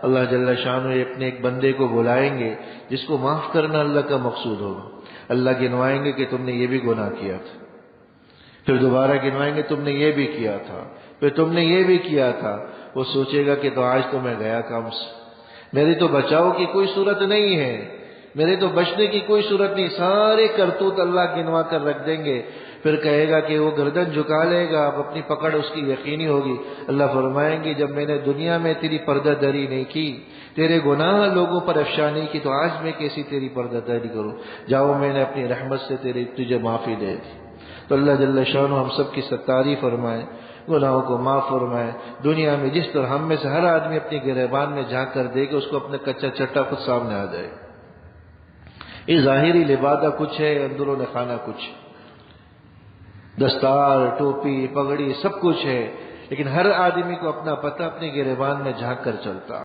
अल्लाह जल्ल शान अपने एक बंदे को बुलाएंगे जिसको माफ करना अल्लाह का मकसूद होगा। अल्लाह गिनवाएंगे कि तुमने ये भी गुनाह किया था, फिर दोबारा गिनवाएंगे तुमने ये भी किया था, फिर तुमने ये भी किया था। वो सोचेगा कि तो आज तो मैं गया काम से, मेरी तो बचाव की कोई सूरत नहीं है, मेरे तो बचने की कोई सूरत नहीं। सारे करतूत अल्लाह गिनवा कर रख देंगे। फिर कहेगा कि वो गर्दन झुका लेगा, अब अपनी पकड़ उसकी यकीनी होगी। अल्लाह फरमाएंगे जब मैंने दुनिया में तेरी पर्दादरी नहीं की, तेरे गुनाह लोगों पर अफशा नहीं की, तो आज मैं कैसी तेरी पर्दादरी करूं। जाओ मैंने अपनी रहमत से तुझे माफी दे दी। तो अल्लाह जल्ल शान हम सब की सत्तारी फरमाए, गुनाहों को माफ फरमाए। दुनिया में जिस तरह हम में से हर आदमी अपनी गिरबान में झांक कर देगा, उसको अपना कच्चा चट्टा खुद सामने आ जाए। ये जाहिरी लिबादा कुछ है, अंदरूनी खाना कुछ, दस्तार, टोपी, पगड़ी सब कुछ है, लेकिन हर आदमी को अपना पता अपनी गिरबान में झांक कर चलता।